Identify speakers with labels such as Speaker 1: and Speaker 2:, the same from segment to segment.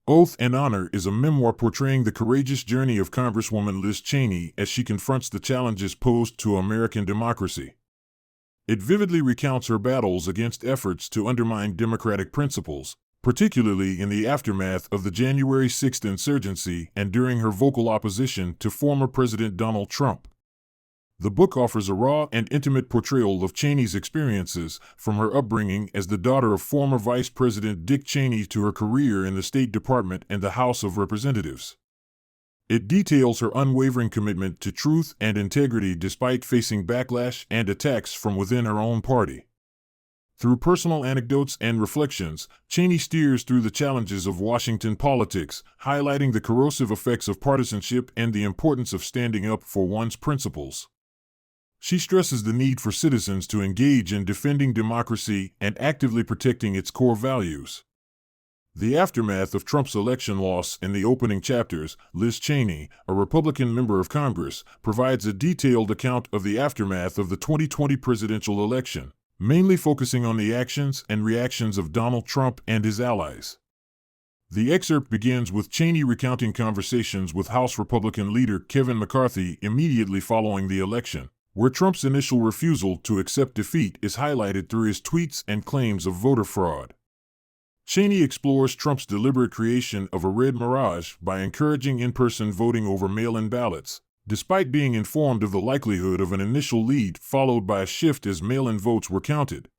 Speaker 1: Oath and Honor is a memoir portraying the courageous journey of Congresswoman Liz Cheney as she confronts the challenges posed to American democracy. It vividly recounts her battles against efforts to undermine democratic principles, particularly in the aftermath of the January 6th insurgency and during her vocal opposition to former President Donald Trump. The book offers a raw and intimate portrayal of Cheney's experiences, from her upbringing as the daughter of former Vice President Dick Cheney to her career in the State Department and the House of Representatives. It details her unwavering commitment to truth and integrity despite facing backlash and attacks from within her own party. Through personal anecdotes and reflections, Cheney steers through the challenges of Washington politics, highlighting the corrosive effects of partisanship and the importance of standing up for one's principles. She stresses the need for citizens to engage in defending democracy and actively protecting its core values. The aftermath of Trump's election loss. In the opening chapters, Liz Cheney, a Republican member of Congress, provides a detailed account of the aftermath of the 2020 presidential election, mainly focusing on the actions and reactions of Donald Trump and his allies. The excerpt begins with Cheney recounting conversations with House Republican leader Kevin McCarthy immediately following the election, where Trump's initial refusal to accept defeat is highlighted through his tweets and claims of voter fraud. Cheney explores Trump's deliberate creation of a red mirage by encouraging in-person voting over mail-in ballots, despite being informed of the likelihood of an initial lead followed by a shift as mail-in votes were counted.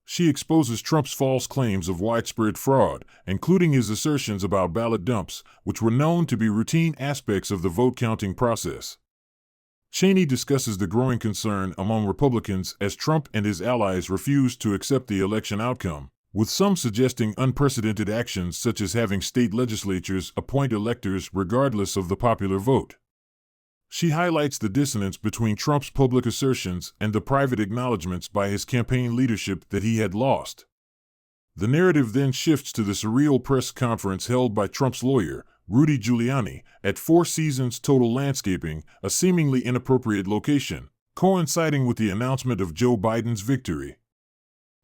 Speaker 1: She exposes Trump's false claims of widespread fraud, including his assertions about ballot dumps, which were known to be routine aspects of the vote-counting process. Cheney discusses the growing concern among Republicans as Trump and his allies refuse to accept the election outcome, with some suggesting unprecedented actions such as having state legislatures appoint electors regardless of the popular vote. She highlights the dissonance between Trump's public assertions and the private acknowledgments by his campaign leadership that he had lost. The narrative then shifts to the surreal press conference held by Trump's lawyer, Rudy Giuliani, at Four Seasons Total Landscaping, a seemingly inappropriate location, coinciding with the announcement of Joe Biden's victory.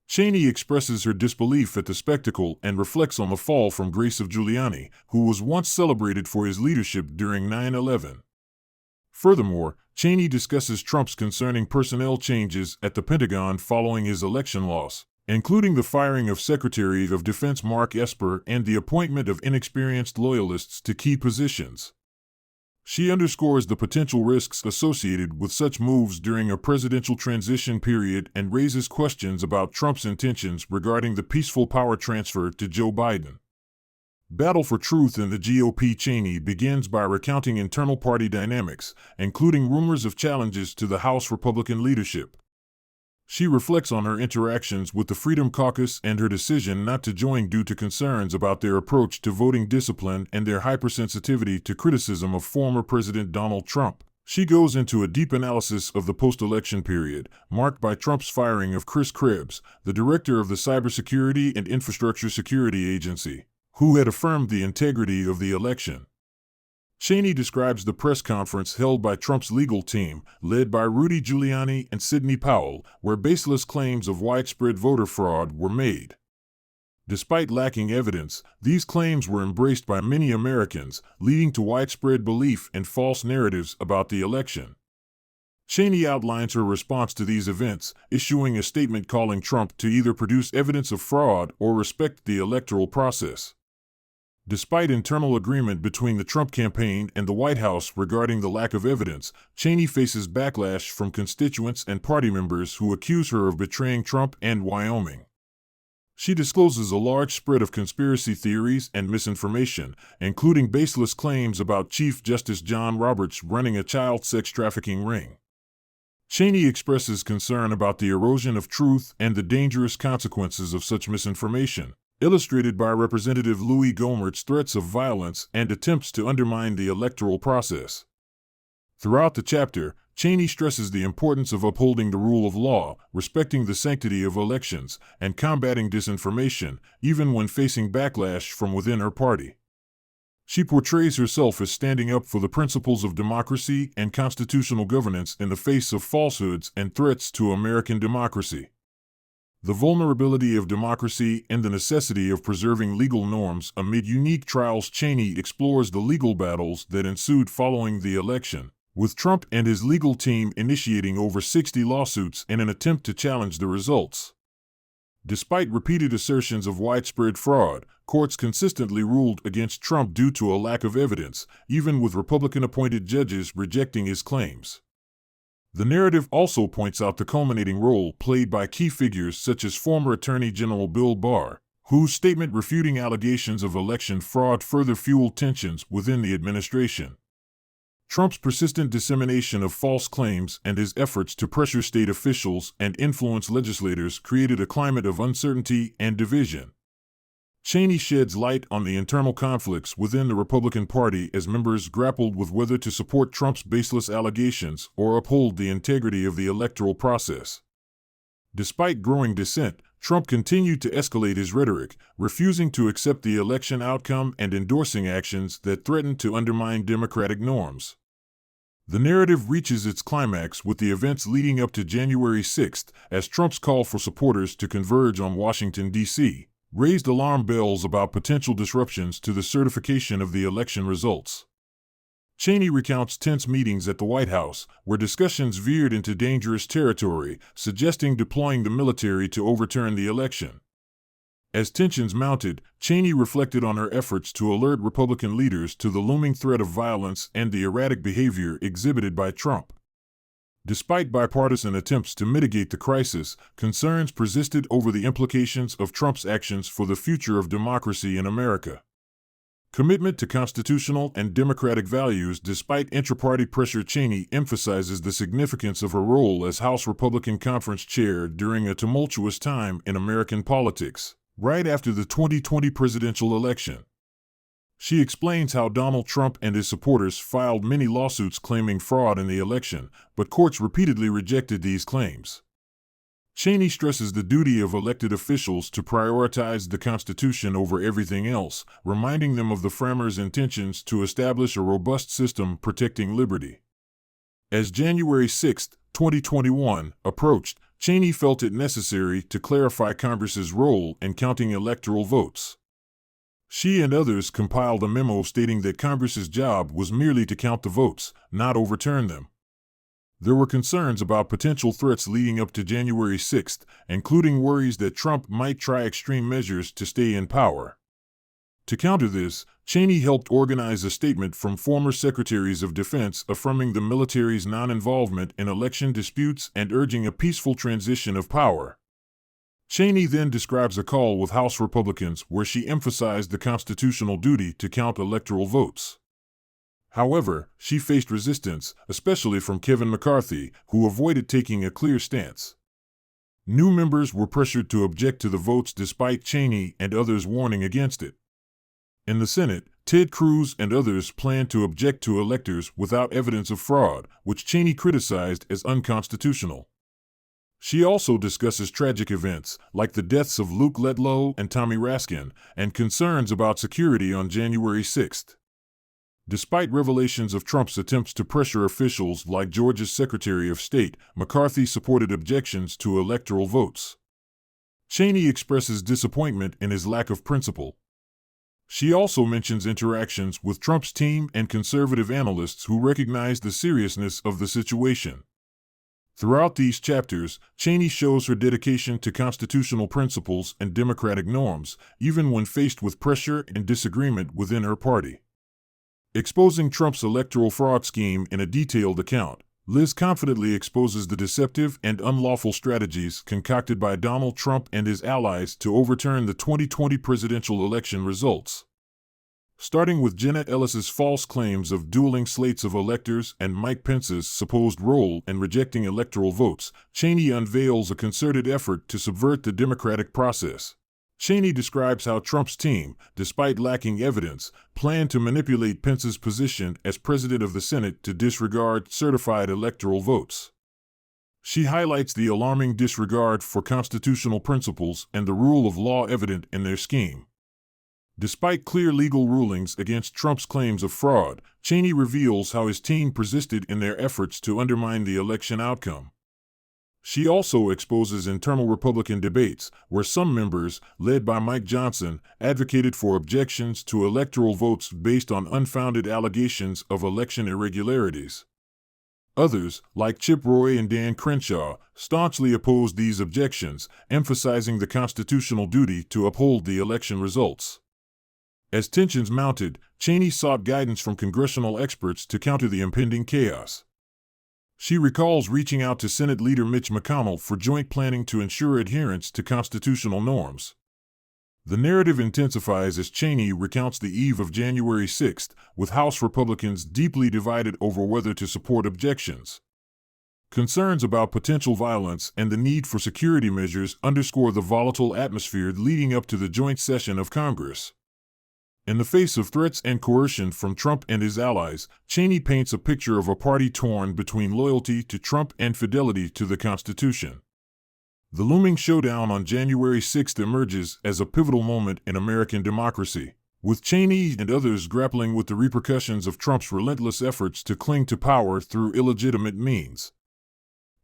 Speaker 1: Cheney expresses her disbelief at the spectacle and reflects on the fall from grace of Giuliani, who was once celebrated for his leadership during 9/11. Furthermore, Cheney discusses Trump's concerning personnel changes at the Pentagon following his election loss, including the firing of Secretary of Defense Mark Esper and the appointment of inexperienced loyalists to key positions. She underscores the potential risks associated with such moves during a presidential transition period and raises questions about Trump's intentions regarding the peaceful power transfer to Joe Biden. Battle for Truth in the GOP. Cheney begins by recounting internal party dynamics, including rumors of challenges to the House Republican leadership. She reflects on her interactions with the Freedom Caucus and her decision not to join due to concerns about their approach to voting discipline and their hypersensitivity to criticism of former President Donald Trump. She goes into a deep analysis of the post-election period, marked by Trump's firing of Chris Krebs, the director of the Cybersecurity and Infrastructure Security Agency, who had affirmed the integrity of the election. Cheney describes the press conference held by Trump's legal team, led by Rudy Giuliani and Sidney Powell, where baseless claims of widespread voter fraud were made. Despite lacking evidence, these claims were embraced by many Americans, leading to widespread belief and false narratives about the election. Cheney outlines her response to these events, issuing a statement calling Trump to either produce evidence of fraud or respect the electoral process. Despite internal agreement between the Trump campaign and the White House regarding the lack of evidence, Cheney faces backlash from constituents and party members who accuse her of betraying Trump and Wyoming. She discloses a large spread of conspiracy theories and misinformation, including baseless claims about Chief Justice John Roberts running a child sex trafficking ring. Cheney expresses concern about the erosion of truth and the dangerous consequences of such misinformation, illustrated by Representative Louis Gohmert's threats of violence and attempts to undermine the electoral process. Throughout the chapter, Cheney stresses the importance of upholding the rule of law, respecting the sanctity of elections, and combating disinformation, even when facing backlash from within her party. She portrays herself as standing up for the principles of democracy and constitutional governance in the face of falsehoods and threats to American democracy. The vulnerability of democracy and the necessity of preserving legal norms amid unique trials. Cheney explores the legal battles that ensued following the election, with Trump and his legal team initiating over 60 lawsuits in an attempt to challenge the results. Despite repeated assertions of widespread fraud, courts consistently ruled against Trump due to a lack of evidence, even with Republican-appointed judges rejecting his claims. The narrative also points out the culminating role played by key figures such as former Attorney General Bill Barr, whose statement refuting allegations of election fraud further fueled tensions within the administration. Trump's persistent dissemination of false claims and his efforts to pressure state officials and influence legislators created a climate of uncertainty and division. Cheney sheds light on the internal conflicts within the Republican Party as members grappled with whether to support Trump's baseless allegations or uphold the integrity of the electoral process. Despite growing dissent, Trump continued to escalate his rhetoric, refusing to accept the election outcome and endorsing actions that threatened to undermine democratic norms. The narrative reaches its climax with the events leading up to January 6, as Trump's call for supporters to converge on Washington, D.C., raised alarm bells about potential disruptions to the certification of the election results. Cheney recounts tense meetings at the White House, where discussions veered into dangerous territory, suggesting deploying the military to overturn the election. As tensions mounted, Cheney reflected on her efforts to alert Republican leaders to the looming threat of violence and the erratic behavior exhibited by Trump. Despite bipartisan attempts to mitigate the crisis, concerns persisted over the implications of Trump's actions for the future of democracy in America. Commitment to constitutional and democratic values. Despite intra-party pressure, Cheney emphasizes the significance of her role as House Republican Conference Chair during a tumultuous time in American politics, right after the 2020 presidential election. She explains how Donald Trump and his supporters filed many lawsuits claiming fraud in the election, but courts repeatedly rejected these claims. Cheney stresses the duty of elected officials to prioritize the Constitution over everything else, reminding them of the framers' intentions to establish a robust system protecting liberty. As January 6, 2021, approached, Cheney felt it necessary to clarify Congress's role in counting electoral votes. She and others compiled a memo stating that Congress's job was merely to count the votes, not overturn them. There were concerns about potential threats leading up to January 6, including worries that Trump might try extreme measures to stay in power. To counter this, Cheney helped organize a statement from former secretaries of defense affirming the military's non-involvement in election disputes and urging a peaceful transition of power. Cheney then describes a call with House Republicans where she emphasized the constitutional duty to count electoral votes. However, she faced resistance, especially from Kevin McCarthy, who avoided taking a clear stance. New members were pressured to object to the votes despite Cheney and others warning against it. In the Senate, Ted Cruz and others planned to object to electors without evidence of fraud, which Cheney criticized as unconstitutional. She also discusses tragic events, like the deaths of Luke Letlow and Tommy Raskin, and concerns about security on January 6. Despite revelations of Trump's attempts to pressure officials like Georgia's Secretary of State, McCarthy supported objections to electoral votes. Cheney expresses disappointment in his lack of principle. She also mentions interactions with Trump's team and conservative analysts who recognized the seriousness of the situation. Throughout these chapters, Cheney shows her dedication to constitutional principles and democratic norms, even when faced with pressure and disagreement within her party. Exposing Trump's electoral fraud scheme in a detailed account, Liz confidently exposes the deceptive and unlawful strategies concocted by Donald Trump and his allies to overturn the 2020 presidential election results. Starting with Janet Ellis's false claims of dueling slates of electors and Mike Pence's supposed role in rejecting electoral votes, Cheney unveils a concerted effort to subvert the democratic process. Cheney describes how Trump's team, despite lacking evidence, planned to manipulate Pence's position as president of the Senate to disregard certified electoral votes. She highlights the alarming disregard for constitutional principles and the rule of law evident in their scheme. Despite clear legal rulings against Trump's claims of fraud, Cheney reveals how his team persisted in their efforts to undermine the election outcome. She also exposes internal Republican debates, where some members, led by Mike Johnson, advocated for objections to electoral votes based on unfounded allegations of election irregularities. Others, like Chip Roy and Dan Crenshaw, staunchly opposed these objections, emphasizing the constitutional duty to uphold the election results. As tensions mounted, Cheney sought guidance from congressional experts to counter the impending chaos. She recalls reaching out to Senate Leader Mitch McConnell for joint planning to ensure adherence to constitutional norms. The narrative intensifies as Cheney recounts the eve of January 6, with House Republicans deeply divided over whether to support objections. Concerns about potential violence and the need for security measures underscore the volatile atmosphere leading up to the joint session of Congress. In the face of threats and coercion from Trump and his allies, Cheney paints a picture of a party torn between loyalty to Trump and fidelity to the Constitution. The looming showdown on January 6 emerges as a pivotal moment in American democracy, with Cheney and others grappling with the repercussions of Trump's relentless efforts to cling to power through illegitimate means.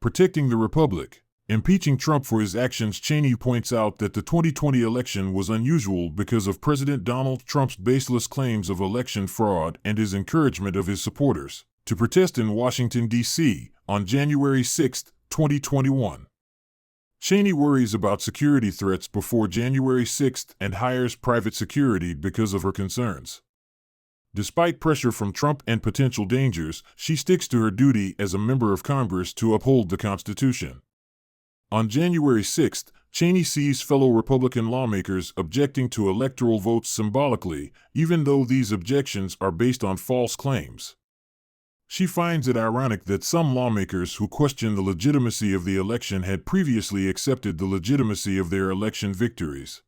Speaker 1: Protecting the Republic. Impeaching Trump for his actions. Cheney points out that the 2020 election was unusual because of President Donald Trump's baseless claims of election fraud and his encouragement of his supporters to protest in Washington, D.C. on January 6, 2021. Cheney worries about security threats before January 6 and hires private security because of her concerns. Despite pressure from Trump and potential dangers, she sticks to her duty as a member of Congress to uphold the Constitution. On January 6, Cheney sees fellow Republican lawmakers objecting to electoral votes symbolically, even though these objections are based on false claims. She finds it ironic that some lawmakers who question the legitimacy of the election had previously accepted the legitimacy of their election victories.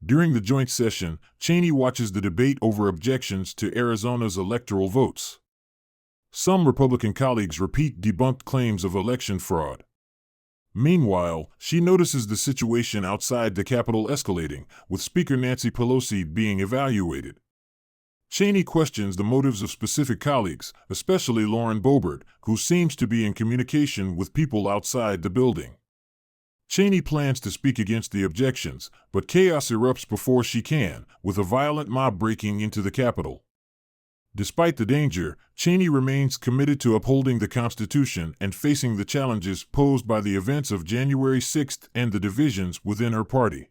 Speaker 1: During the joint session, Cheney watches the debate over objections to Arizona's electoral votes. Some Republican colleagues repeat debunked claims of election fraud. Meanwhile, she notices the situation outside the Capitol escalating, with Speaker Nancy Pelosi being evaluated. Cheney questions the motives of specific colleagues, especially Lauren Boebert, who seems to be in communication with people outside the building. Cheney plans to speak against the objections, but chaos erupts before she can, with a violent mob breaking into the Capitol. Despite the danger, Cheney remains committed to upholding the Constitution and facing the challenges posed by the events of January 6 and the divisions within her party.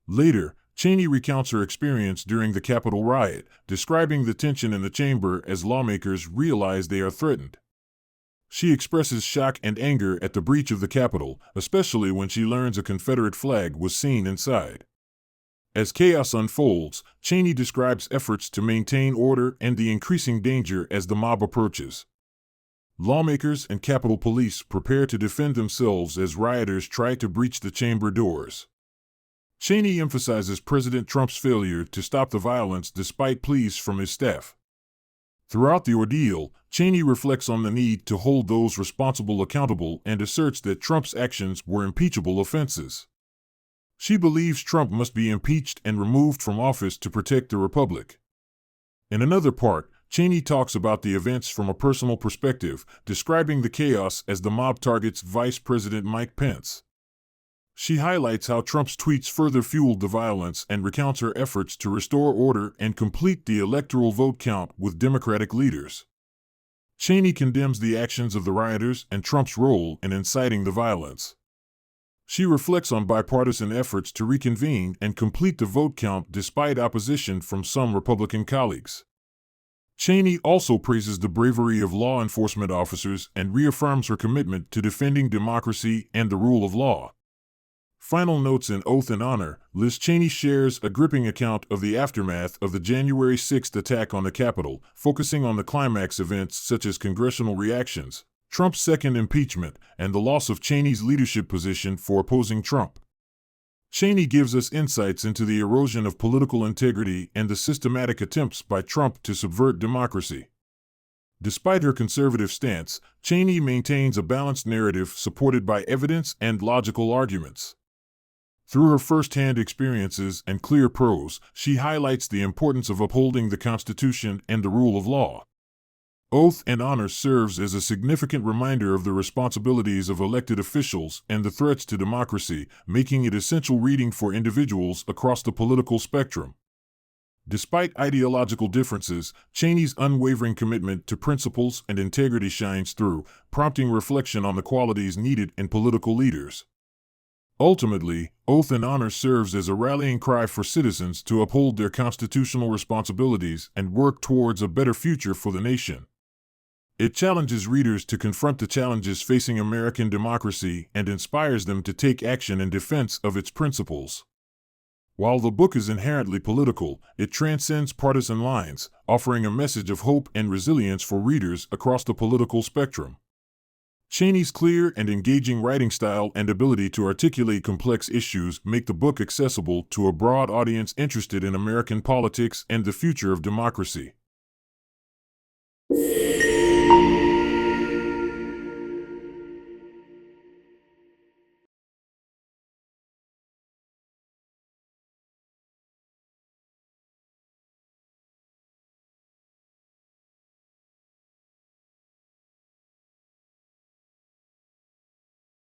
Speaker 1: Later, Cheney recounts her experience during the Capitol riot, describing the tension in the chamber as lawmakers realize they are threatened. She expresses shock and anger at the breach of the Capitol, especially when she learns a Confederate flag was seen inside. As chaos unfolds, Cheney describes efforts to maintain order and the increasing danger as the mob approaches. Lawmakers and Capitol Police prepare to defend themselves as rioters try to breach the chamber doors. Cheney emphasizes President Trump's failure to stop the violence despite pleas from his staff. Throughout the ordeal, Cheney reflects on the need to hold those responsible accountable and asserts that Trump's actions were impeachable offenses. She believes Trump must be impeached and removed from office to protect the Republic. In another part, Cheney talks about the events from a personal perspective, describing the chaos as the mob targets Vice President Mike Pence. She highlights how Trump's tweets further fueled the violence and recounts her efforts to restore order and complete the electoral vote count with Democratic leaders. Cheney condemns the actions of the rioters and Trump's role in inciting the violence. She reflects on bipartisan efforts to reconvene and complete the vote count despite opposition from some Republican colleagues. Cheney also praises the bravery of law enforcement officers and reaffirms her commitment to defending democracy and the rule of law. Final notes in Oath and Honor, Liz Cheney shares a gripping account of the aftermath of the January 6 attack on the Capitol, focusing on the climax events such as congressional reactions, Trump's second impeachment, and the loss of Cheney's leadership position for opposing Trump. Cheney gives us insights into the erosion of political integrity and the systematic attempts by Trump to subvert democracy. Despite her conservative stance, Cheney maintains a balanced narrative supported by evidence and logical arguments. Through her first-hand experiences and clear prose, she highlights the importance of upholding the Constitution and the rule of law. Oath and Honor serves as a significant reminder of the responsibilities of elected officials and the threats to democracy, making it essential reading for individuals across the political spectrum. Despite ideological differences, Cheney's unwavering commitment to principles and integrity shines through, prompting reflection on the qualities needed in political leaders. Ultimately, Oath and Honor serves as a rallying cry for citizens to uphold their constitutional responsibilities and work towards a better future for the nation. It challenges readers to confront the challenges facing American democracy and inspires them to take action in defense of its principles. While the book is inherently political, it transcends partisan lines, offering a message of hope and resilience for readers across the political spectrum. Cheney's clear and engaging writing style and ability to articulate complex issues make the book accessible to a broad audience interested in American politics and the future of democracy.